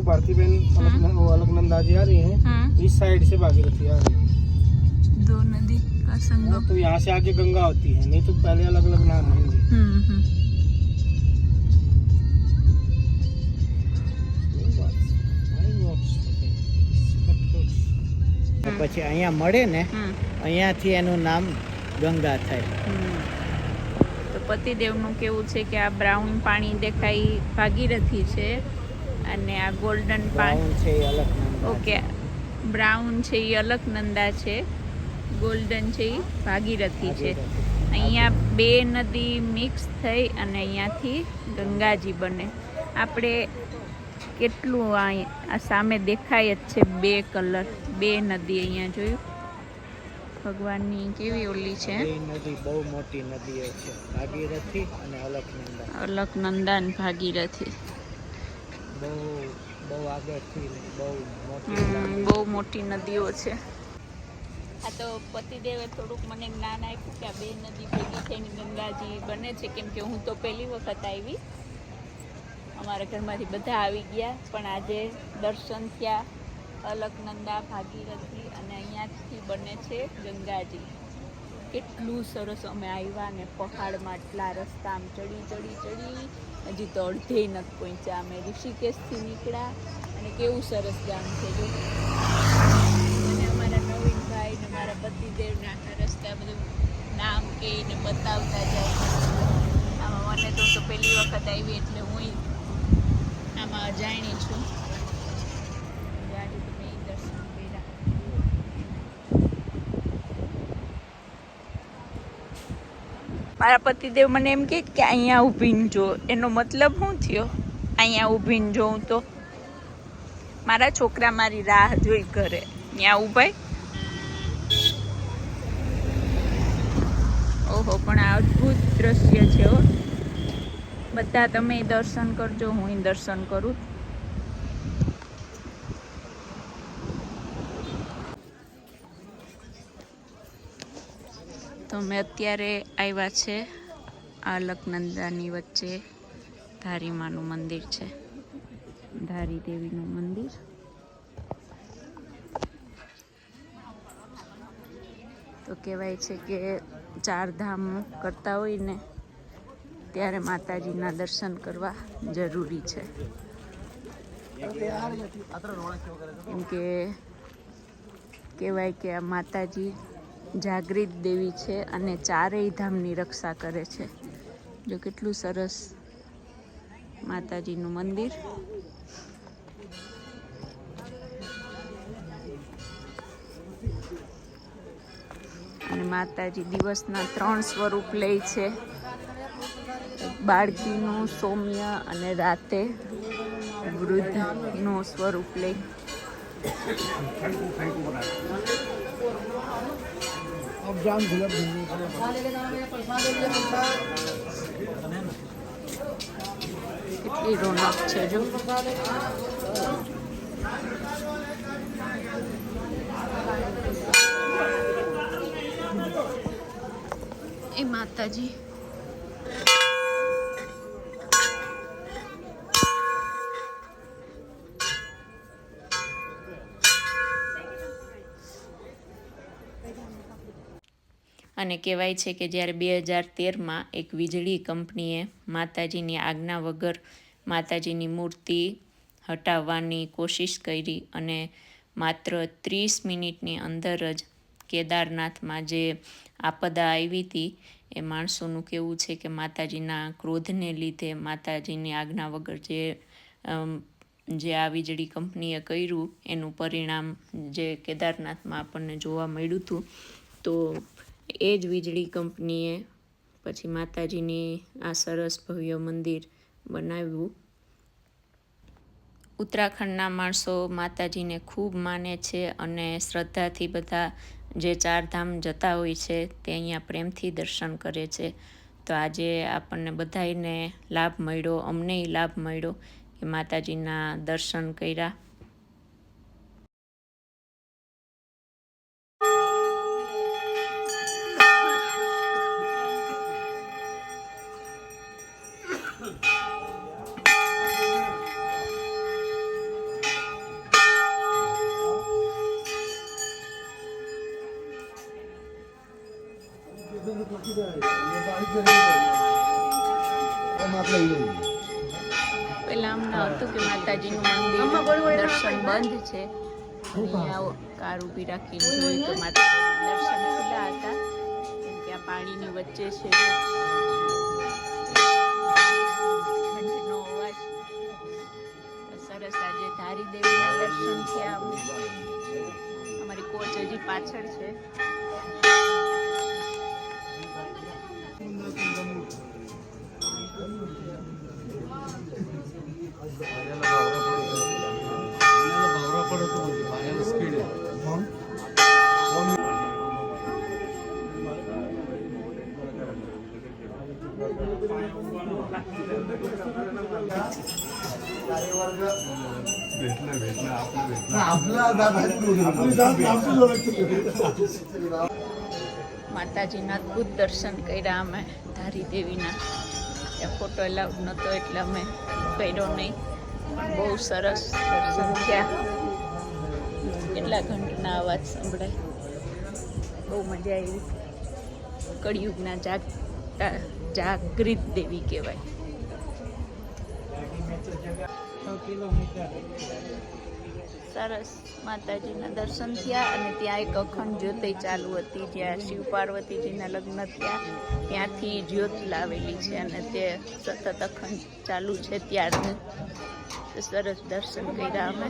भारती बहन वो अलकनंदा जी आ रही हैं, इस साइड से भागीरथी आ रही है। दो नदी का संगम। तो यहाँ से आगे गंगा होती है, नहीं तो पहले अलग अलग नाम है। પછી અહીંયા મળે ને અહીંયાથી એનું નામ ગંગા થાય। તો પતિદેવનું કેવું છે કે આ બ્રાઉન પાણી દેખાય ભાગીરથી છે અને આ ગોલ્ડન પાણી છે એ અલકનંદા। ઓકે, બ્રાઉન છે એ અલકનંદા છે, ગોલ્ડન છે એ ભાગીરથી છે। અહીંયા બે નદી મિક્સ થઈ અને અહીંયાથી ગંગાજી બને। આપણે કેટલું આ સામે દેખાય જ છે બે કલર, બે નદી અહીંયા જોયું। ભગવાનની કેવી ઓલી છે, નદી બહુ મોટી નદીઓ છે, ભાગીરથી અને અલકનંદા। અલકનંદા અને ભાગીરથી બહુ બહુ આગળથી બહુ મોટી નદીઓ છે। આ તો પતિદેવે થોડુંક મને જ્ઞાન આપ્યું કે આ બે નદી ભેગી થઈને ગંગાજી બને છે, કેમ કે હું તો પહેલી વખત આવી, અમારા ઘરમાંથી બધા આવી ગયા, પણ આજે દર્શન થયા અલકનંદા, ભાગીરથી અને અહીંયાથી બને છે ગંગાજી। કેટલું સરસ અમે આવ્યા ને પહાડમાં એટલા રસ્તા આમ ચડી હજી તો અડધે નથી પહોંચ્યા અમે। ઋષિકેશથી નીકળ્યા અને કેવું સરસ ગામ છે જો। અને અમારા નવીનભાઈ ને મારા પતિદેવને આખા રસ્તા બધું નામ કહીને બતાવતા જાય। આમાં મને તો પહેલી વખત આવી એટલે હું આમાં અજાણી છું। આજે તો મેં દર્શન કર્યા। મારા પતિદેવ મને એમ કહે કે અહીંયા ઊભીને જો, એનો મતલબ શું થયો અહીંયા ઊભીને જોઉં તો? મારા છોકરા મારી રાહ જોઈ કરે ત્યાં ઊભાય। ઓહો, પણ આ અદ્ભુત દ્રશ્ય છે હો। બધા તમે દર્શન કરજો, હું દર્શન કરું। તો અમે અત્યારે આવ્યા છે આ અલકનંદાની વચ્ચે ધારીમાનું મંદિર છે, ધારી દેવીનું મંદિર। તો કહેવાય છે કે 4 ધામ કરતા હોય ને ત્યારે માતાજીના દર્શન કરવા જરૂરી છે, કેમ કે કહેવાય કે આ માતાજી જાગૃત દેવી છે અને 4 ધામની રક્ષા કરે છે। જો કેટલું સરસ માતાજીનું મંદિર। અને માતાજી દિવસના 3 સ્વરૂપ લે છે, બાળકીનું, સૌમ્ય અને રાતે વૃદ્ધનું સ્વરૂપ લે। કેટલી રોનક છે જો। એ માતાજી અને કહેવાય છે કે જ્યારે 2013માં એક વીજળી કંપનીએ માતાજીની આજ્ઞા વગર માતાજીની મૂર્તિ હટાવવાની કોશિશ કરી અને માત્ર 30 મિનિટની અંદર જ કેદારનાથમાં જે આપદા આવી હતી એ માણસોનું કહેવું છે કે માતાજીના ક્રોધને લીધે માતાજીની આજ્ઞા વગર જે આ વીજળી કંપનીએ કર્યું એનું પરિણામ જે કેદારનાથમાં આપણને જોવા મળ્યું હતું। તો એ જ વીજળી કંપનીએ પછી માતાજીની આ સરસ ભવ્ય મંદિર બનાવ્યું। ઉત્તરાખંડના માણસો માતાજીને ખૂબ માને છે અને શ્રદ્ધાથી બધા જે 4 ધામ જતા હોય છે તે અહીંયા પ્રેમથી દર્શન કરે છે। તો આજે આપણને બધાને લાભ મળ્યો, અમનેય લાભ મળ્યો કે માતાજીના દર્શન કર્યા। પેલા અમને હતું કે માતાજીનું મંદિર દર્શન બંધ છે. અહીંયા કાર ઊભી રાખીને જોયું તો માતાજીના દર્શન ખુલ્લા હતા, કેમ કે આ પાણીની વચ્ચે છે. ઘંટનો અવાજ સરસ. આજે ધારી દેવીના દર્શન થયા. અમારી કોચ હજી પાછળ છે. માતાજીના અદભુત દર્શન કર્યા અમે ધારી દેવીના. ત્યાં ફોટો એલાઉડ નહોતો એટલે અમે કર્યો નહીં, પણ બહુ સરસ દર્શન થયા. કેટલા ઘંટના અવાજ સંભળાય, બહુ મજા આવી. કળિયુગના જાગૃત દેવી કહેવાય. સરસ માતાજીના દર્શન થયા. અને ત્યાં એક અખંડ જ્યોતિ ચાલુ હતી, જ્યાં શિવ પાર્વતીજીના લગ્ન થયા ત્યાંથી જ્યોત લાવેલી છે અને તે સતત અખંડ ચાલુ છે ત્યારનું. સરસ દર્શન કર્યા અમે.